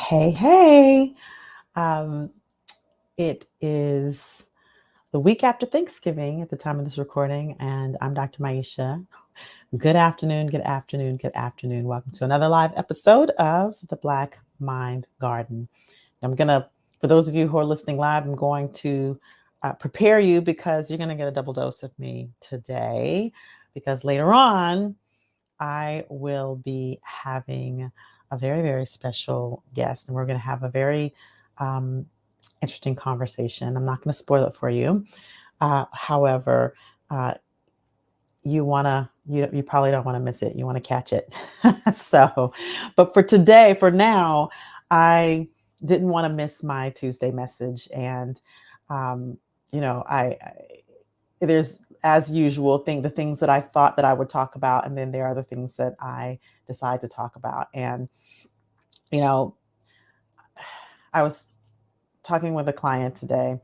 Hey, hey. Um, it is the week after Thanksgiving at the time of this recording, and I'm Dr. Maisha. Good afternoon, good afternoon, good afternoon. Welcome to another live episode of the Black Mind Garden. For those of you who are listening live, I'm going to prepare you because you're going to get a double dose of me today. Because later on, I will be having a very, very special guest, and we're going to have a very um, interesting conversation. I'm not going to spoil it for you. However, uh, you probably don't want to miss it. You want to catch it. But for today, for now, I didn't want to miss my Tuesday message, and um, I there's as usual the things that I thought that I would talk about, and then there are the things that I decide to talk about. And you know, I was talking with a client today,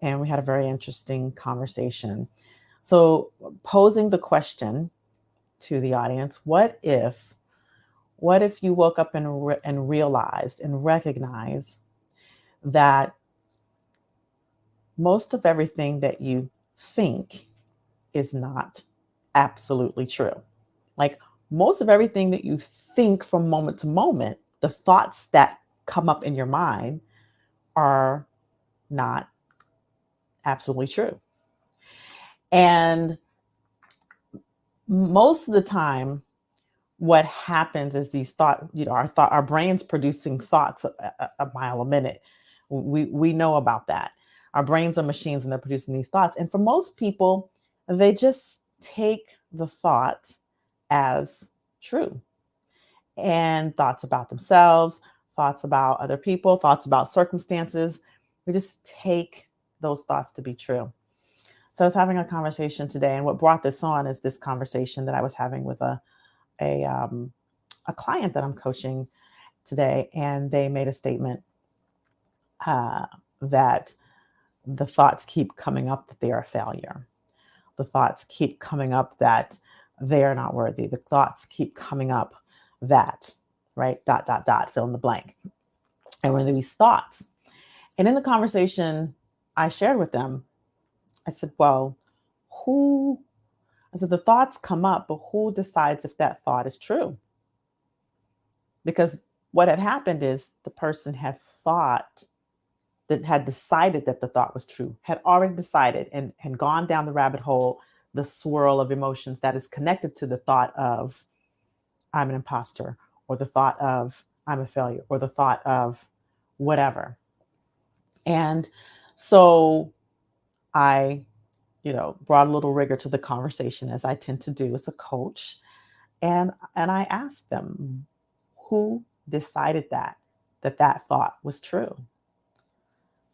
and we had a very interesting conversation. So, posing the question to the audience, what if you woke up and realized and recognized that most of everything that you think is not absolutely true? Like, most of everything that you think from moment to moment, the thoughts that come up in your mind are not absolutely true. And most of the time, what happens is these our brains producing thoughts a mile a minute. We know about that. Our brains are machines and they're producing these thoughts. And for most people, they just take the thought as true. And thoughts about themselves, thoughts about other people, thoughts about circumstances, we just take those thoughts to be true. So I was having a conversation today, and what brought this on is this conversation that I was having with a um, a client that I'm coaching today, and they made a statement uh, that the thoughts keep coming up that they are a failure. The thoughts keep coming up that they are not worthy. The thoughts keep coming up that, right? Dot, dot, dot, fill in the blank. And when these thoughts, and in the conversation I shared with them, I said, well, who, I said, the thoughts come up, but who decides if that thought is true? Because what had happened is the person had thought that had decided that the thought was true, had already decided and had gone down the rabbit hole, the swirl of emotions that is connected to the thought of I'm an imposter, or the thought of I'm a failure, or the thought of whatever. And so I, brought a little rigor to the conversation, as I tend to do as a coach. And I asked them, who decided that thought was true?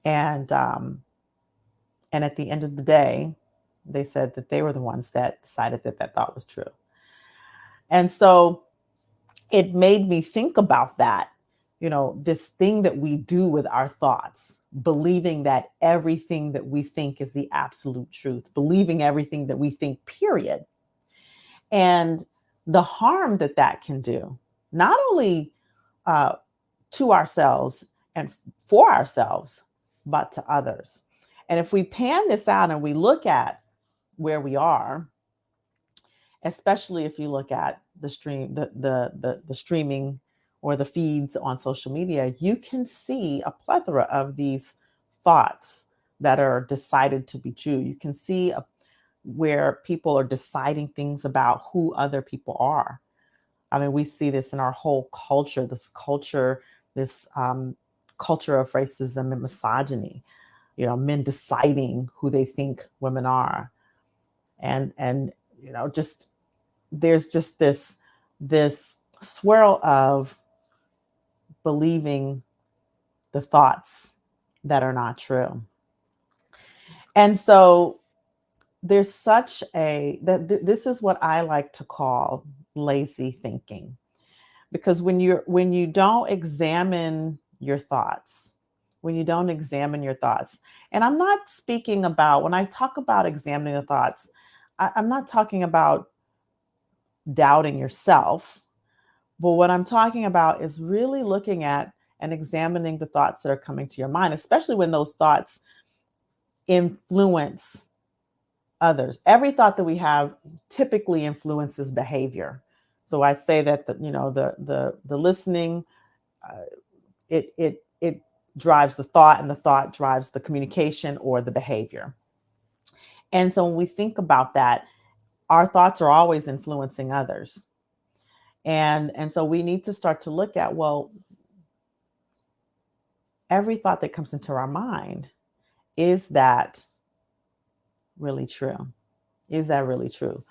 And at the end of the day, they said that they were the ones that decided that that thought was true. And so it made me think about that, this thing that we do with our thoughts, believing that everything that we think is the absolute truth, believing everything that we think, period. And the harm that that can do, not only uh, to ourselves and for ourselves, but to others. And if we pan this out and we look at where we are, especially if you look at the streaming or the feeds on social media, you can see a plethora of these thoughts that are decided to be true. You can see where people are deciding things about who other people are. I mean, we see this in our whole culture, this culture of racism and misogyny, men deciding who they think women are. And just there's just this swirl of believing the thoughts that are not true. And so there's such this is what I like to call lazy thinking. Because when you don't examine your thoughts, and I'm not speaking about, when I talk about examining the thoughts, I'm not talking about doubting yourself, but what I'm talking about is really looking at and examining the thoughts that are coming to your mind, especially when those thoughts influence others. Every thought that we have typically influences behavior. So I say that the listening, uh, it drives the thought, and the thought drives the communication or the behavior. And so when we think about that, our thoughts are always influencing others. And so we need to start to look at, well, every thought that comes into our mind, is that really true? Is that really true?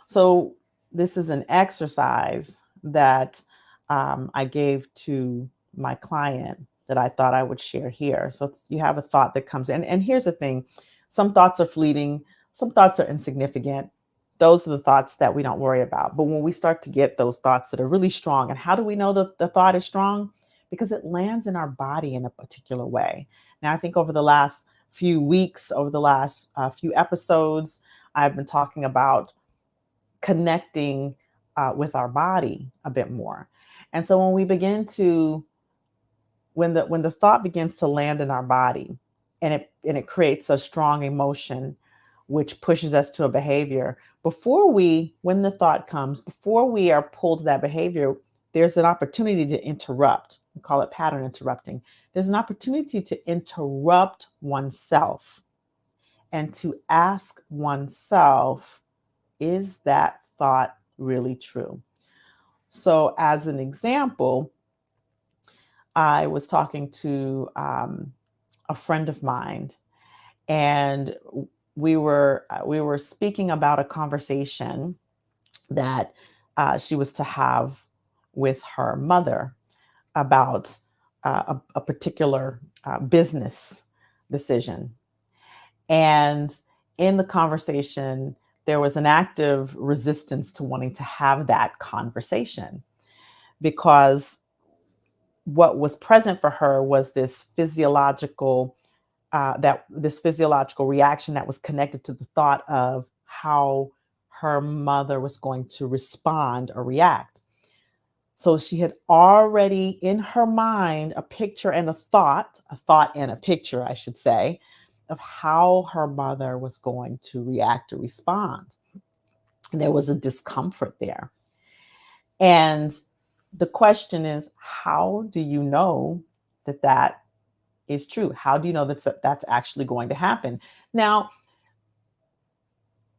So this is an exercise that I gave to my client that I thought I would share here. So you have a thought that comes in, and here's the thing: some thoughts are fleeting, some thoughts are insignificant. Those are the thoughts that we don't worry about. But when we start to get those thoughts that are really strong, and how do we know that the thought is strong? Because it lands in our body in a particular way. Now, I think over the last few weeks, over the last few episodes, I've been talking about connecting with our body a bit more. And so when we begin to, when the thought begins to land in our body, and it creates a strong emotion, which pushes us to a behavior, when the thought comes, before we are pulled to that behavior, there's an opportunity to interrupt. We call it pattern interrupting. There's an opportunity to interrupt oneself and to ask oneself, is that thought really true? So, as an example, I was talking to a friend of mine, and we were speaking about a conversation that she was to have with her mother about a particular business decision. And in the conversation, there was an active resistance to wanting to have that conversation, because what was present for her was this physiological reaction that was connected to the thought of how her mother was going to respond or react. So she had already in her mind a picture and a thought and a picture, I should say, of how her mother was going to react or respond. And there was a discomfort there. And the question is, how do you know that that is true? How do you know that's actually going to happen? Now,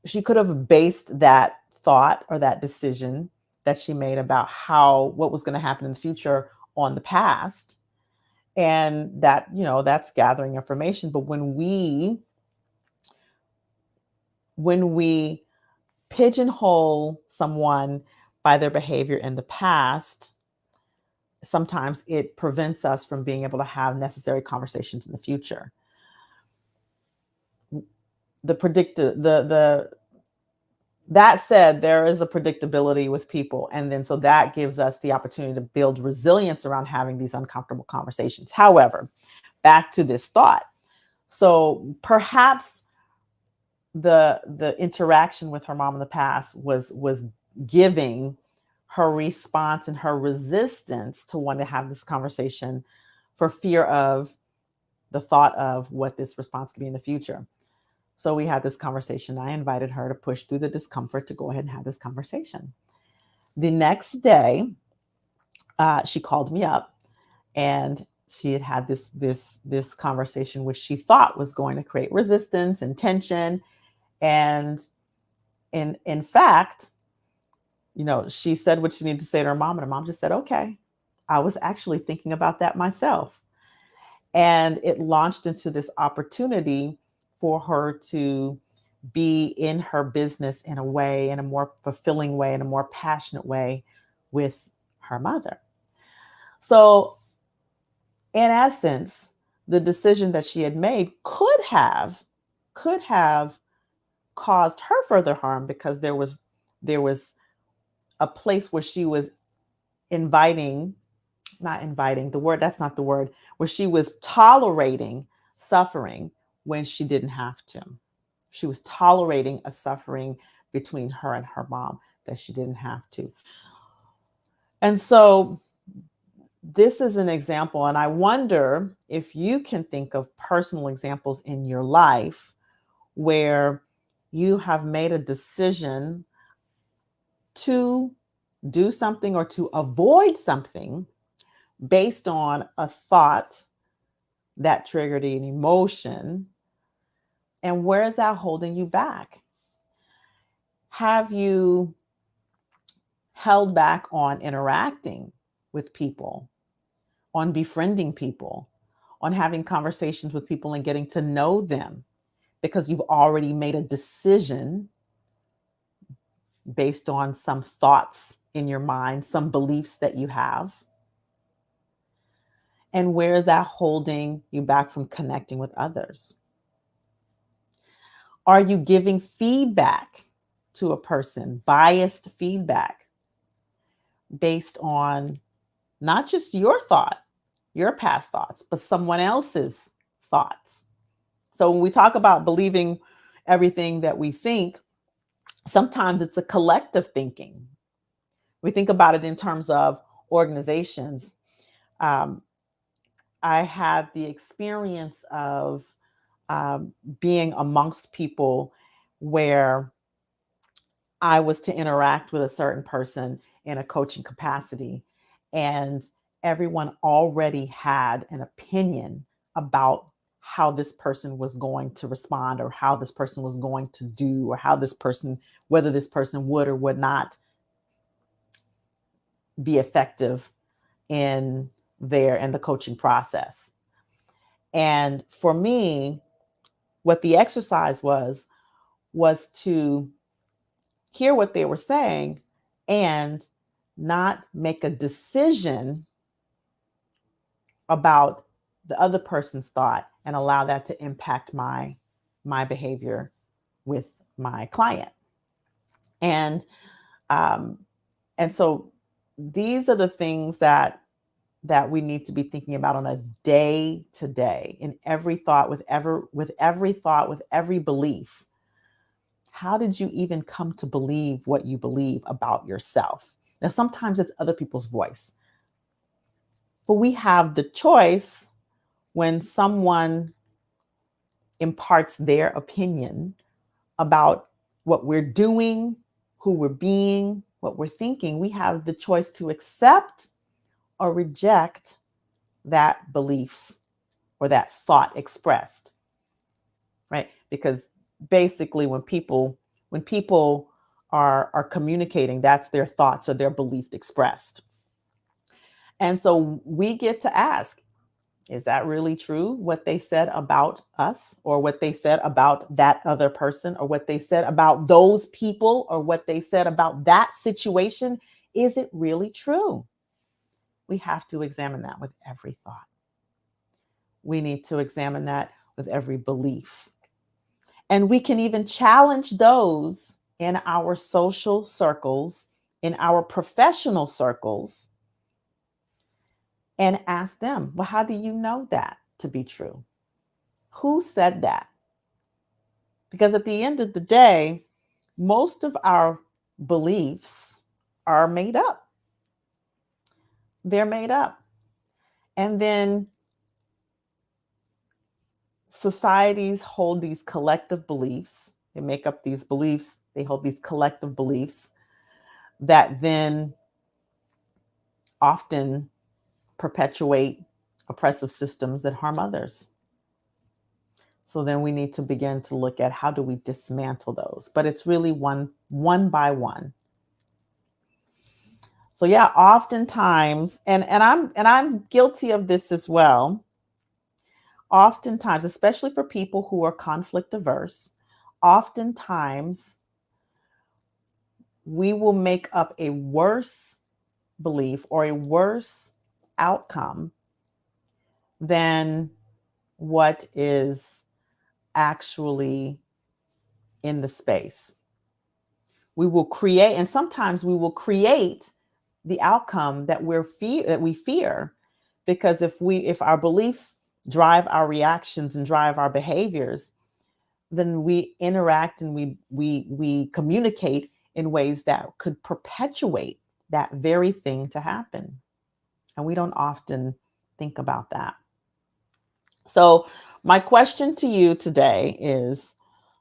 she could have based that thought or that decision that she made about what was going to happen in the future on the past, and that's gathering information. But when we pigeonhole someone by their behavior in the past, sometimes it prevents us from being able to have necessary conversations in the future. The predict the That said, there is a predictability with people, and then so that gives us the opportunity to build resilience around having these uncomfortable conversations. However, back to this thought. So perhaps the interaction with her mom in the past was giving her response and her resistance to want to have this conversation, for fear of the thought of what this response could be in the future. So we had this conversation. I invited her to push through the discomfort to go ahead and have this conversation. The next day, she called me up, and she had this conversation, which she thought was going to create resistance and tension. And in fact, she said what she needed to say to her mom, and her mom just said, "Okay, I was actually thinking about that myself." And it launched into this opportunity for her to be in her business in a more fulfilling way, in a more passionate way with her mother. So, in essence, the decision that she had made could have caused her further harm, because there was a place where she was inviting not inviting the word that's not the word where she was tolerating suffering when she didn't have to. She was tolerating a suffering between her and her mom that she didn't have to. And so This is an example, and I wonder if you can think of personal examples in your life where you have made a decision to do something or to avoid something based on a thought that triggered an emotion. And where is that holding you back? Have you held back on interacting with people, on befriending people, on having conversations with people and getting to know them because you've already made a decision based on some thoughts in your mind, some beliefs that you have? And where is that holding you back from connecting with others? Are you giving feedback to a person, biased feedback based on not just your thought, your past thoughts, but someone else's thoughts? So when we talk about believing everything that we think, sometimes it's a collective thinking. We think about it in terms of organizations. Um, I had the experience of being amongst people where I was to interact with a certain person in a coaching capacity, and everyone already had an opinion about how this person was going to respond or how this person was going to do or how this person, whether this person would or would not be effective in the coaching process. And for me, what the exercise was to hear what they were saying and not make a decision about the other person's thought and allow that to impact my behavior with my client. And um, and so these are the things that we need to be thinking about on a day to day, in every thought, with every thought, with every belief. How did you even come to believe what you believe about yourself? Now, sometimes it's other people's voice, but we have the choice when someone imparts their opinion about what we're doing, who we're being, what we're thinking. We have the choice to accept or reject that belief or that thought expressed, right? Because basically when people are communicating, that's their thoughts or their belief expressed. And so we get to ask, is that really true what they said about us or what they said about that other person or what they said about those people or what they said about that situation? Is it really true? We have to examine that with every thought. We need to examine that with every belief. And we can even challenge those in our social circles, in our professional circles, and ask them, well, how do you know that to be true? Who said that? Because at the end of the day, most of our beliefs are made up. They're made up. And then societies hold these collective beliefs. They make up these beliefs. They hold these collective beliefs that then often perpetuate oppressive systems that harm others. So then we need to begin to look at how do we dismantle those. But it's really one by one. So yeah, oftentimes, and I'm guilty of this as well. Oftentimes, especially for people who are conflict averse, oftentimes we will make up a worse belief or a worse outcome than what is actually in the space. We will create, and sometimes we will create the outcome that we fear, because if our beliefs drive our reactions and drive our behaviors, then we interact and we communicate in ways that could perpetuate that very thing to happen. And we don't often think about that. So, my question to you today is,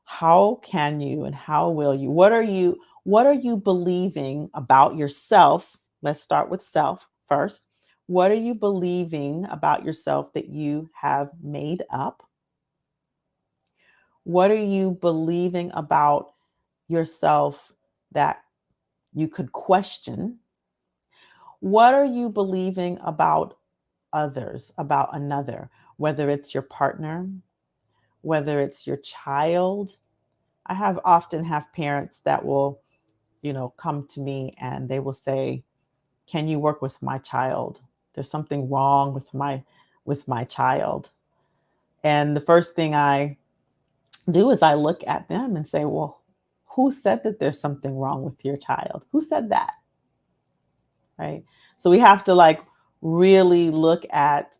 how can you and how will you? What are you believing about yourself? Let's start with self first. What are you believing about yourself that you have made up? What are you believing about yourself that you could question? What are you believing about others, about another, whether it's your partner, whether it's your child? I have often have parents that will, come to me and they will say, "Can you work with my child? There's something wrong with my child." And the first thing I do is I look at them and say, "Well, who said that there's something wrong with your child? Who said that?" Right? So we have to like really look at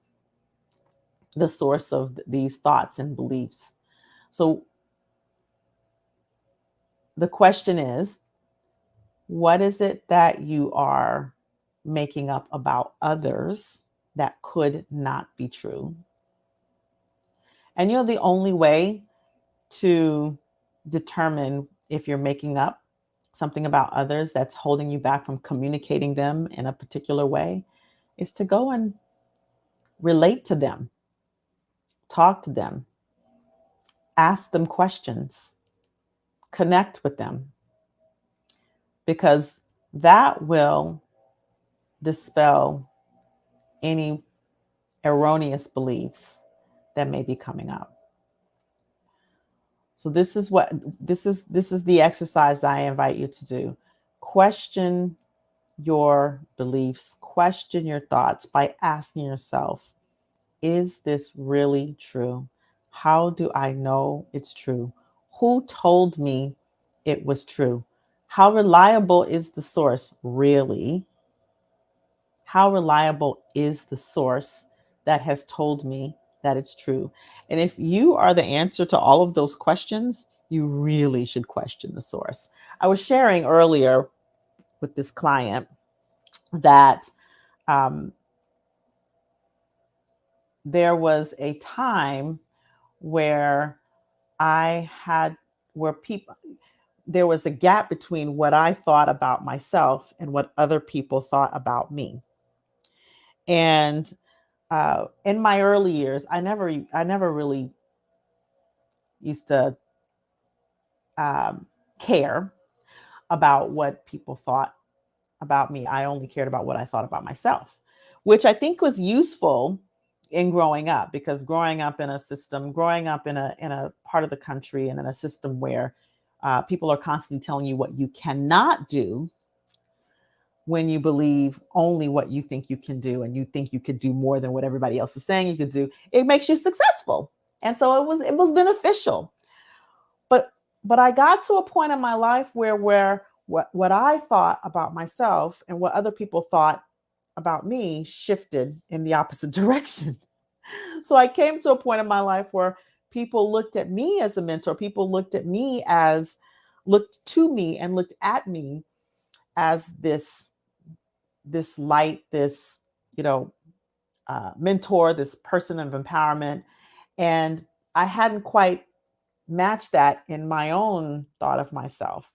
the source of these thoughts and beliefs. So the question is, what is it that you are making up about others that could not be true? And the only way to determine if you're making up something about others that's holding you back from communicating them in a particular way is to go and relate to them, talk to them, ask them questions, connect with them, because that will dispel any erroneous beliefs that may be coming up. So this is the exercise that I invite you to do. Question your beliefs, question your thoughts by asking yourself, is this really true? How do I know it's true? Who told me it was true? How reliable is the source really? How reliable is the source that has told me that it's true? And if you are the answer to all of those questions, you really should question the source. I was sharing earlier with this client that um, there was a time where I had, where people, there was a gap between what I thought about myself and what other people thought about me. And in my early years, I never really used to care about what people thought about me. I only cared about what I thought about myself, which I think was useful in growing up, because growing up in a part of the country and in a system where people are constantly telling you what you cannot do, when you believe only what you think you can do and you think you could do more than what everybody else is saying you could do, it makes you successful. And so it was beneficial. But I got to a point in my life where what I thought about myself and what other people thought about me shifted in the opposite direction. So I came to a point in my life where people looked at me as a mentor. People looked to me and looked at me as this light, this, you know, mentor, this person of empowerment. And I hadn't quite matched that in my own thought of myself.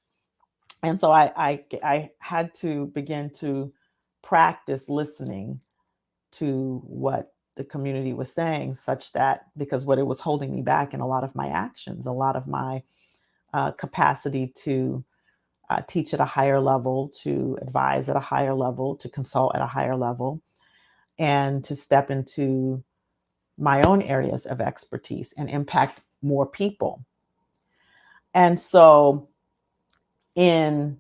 And so I had to begin to practice listening to what the community was saying, such that, because what it was holding me back in a lot of my actions, a lot of my capacity to teach at a higher level, to advise at a higher level, to consult at a higher level, and to step into my own areas of expertise and impact more people. And so, in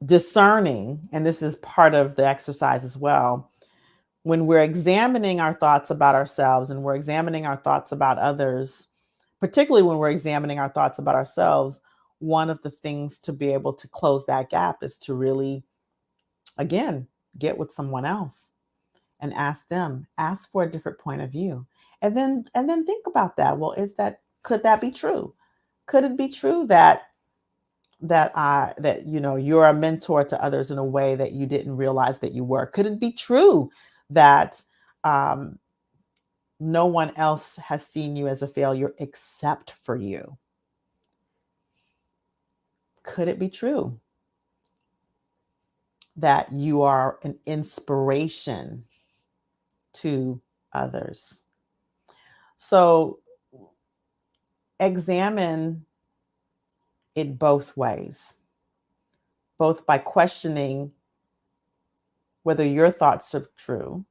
discerning, and this is part of the exercise as well, when we're examining our thoughts about ourselves and we're examining our thoughts about others, particularly when we're examining our thoughts about ourselves, one of the things to be able to close that gap is to really, again, get with someone else and ask for a different point of view. And then think about that. Well, could that be true? Could it be true that that you're a mentor to others in a way that you didn't realize that you were? Could it be true that um, no one else has seen you as a failure except for you? Could it be true that you are an inspiration to others? So examine it both ways, both by questioning whether your thoughts are true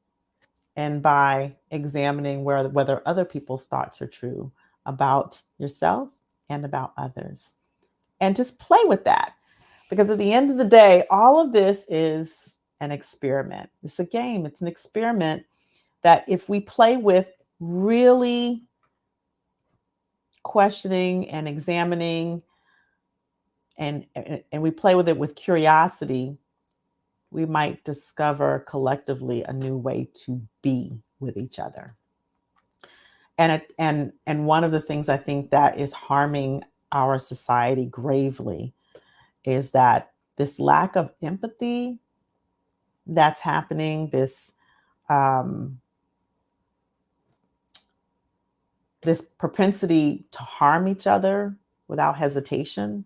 and by examining whether other people's thoughts are true about yourself and about others. And just play with that. Because at the end of the day, all of this is an experiment. It's a game, it's an experiment that if we play with really questioning and examining and we play with it with curiosity, we might discover collectively a new way to be with each other. And one of the things I think that is harming our society gravely is that this lack of empathy that's happening, um, this propensity to harm each other without hesitation,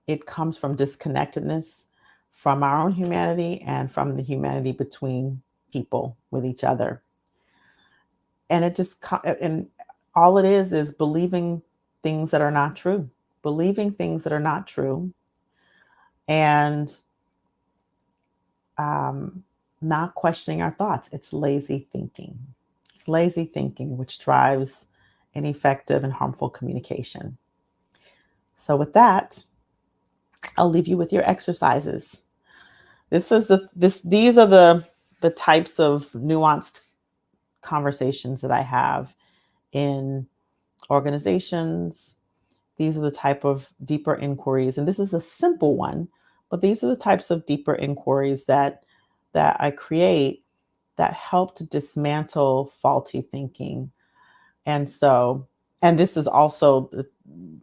it comes from disconnectedness from our own humanity and from the humanity between people with each other. And and all it is believing things that are not true, believing things that are not true, and um, not questioning our thoughts. It's lazy thinking. It's lazy thinking, which drives ineffective and harmful communication. So, with that, I'll leave you with your exercises. These are the types of nuanced conversations that I have in organizations. These are the type of deeper inquiries, and this is a simple one, but these are the types of deeper inquiries that I create that help to dismantle faulty thinking. And so, and this is also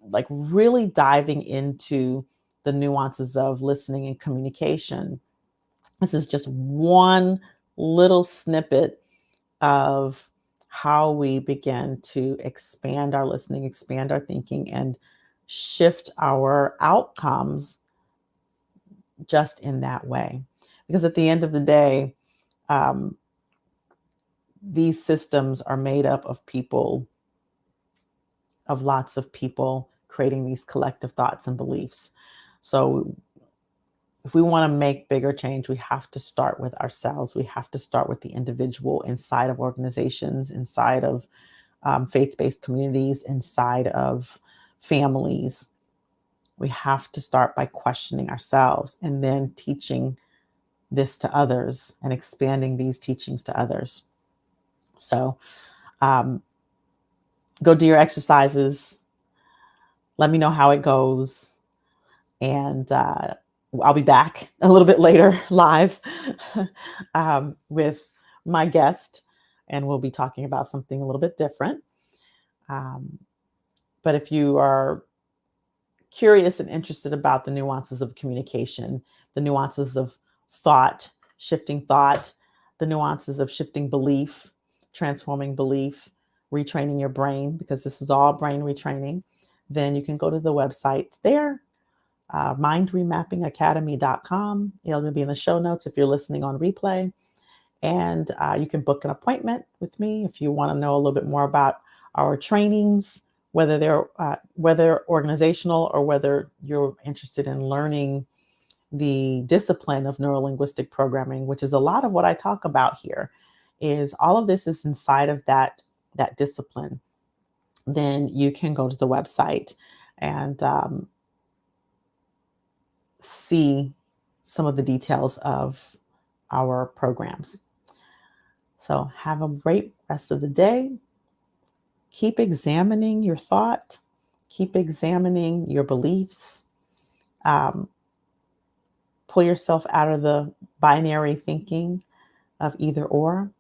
like really diving into the nuances of listening and communication. This is just one little snippet of how we begin to expand our listening, expand our thinking, and shift our outcomes just in that way. Because at the end of the day, um, these systems are made up of people, of lots of people creating these collective thoughts and beliefs. So if we want to make bigger change, we have to start with ourselves. We have to start with the individual inside of organizations, inside of faith-based communities, inside of families. We have to start by questioning ourselves and then teaching this to others and expanding these teachings to others. So um, go do your exercises. Let me know how it goes. And I'll be back a little bit later live with my guest, and we'll be talking about something a little bit different. Um, but if you are curious and interested about the nuances of communication, the nuances of thought, shifting thought, the nuances of shifting belief, transforming belief, retraining your brain, because this is all brain retraining, then you can go to the website there, mindremappingacademy.com. It'll be in the show notes if you're listening on replay. And you can book an appointment with me if you want to know a little bit more about our trainings, whether organizational or whether you're interested in learning the discipline of neurolinguistic programming, which is a lot of what I talk about here. Is all of this is inside of that discipline. Then you can go to the website and see some of the details of our programs. So have a great rest of the day. Keep examining your thought. Keep examining your beliefs. Um, pull yourself out of the binary thinking of either or.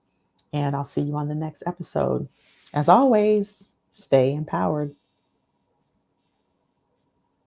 And I'll see you on the next episode. As always, stay empowered.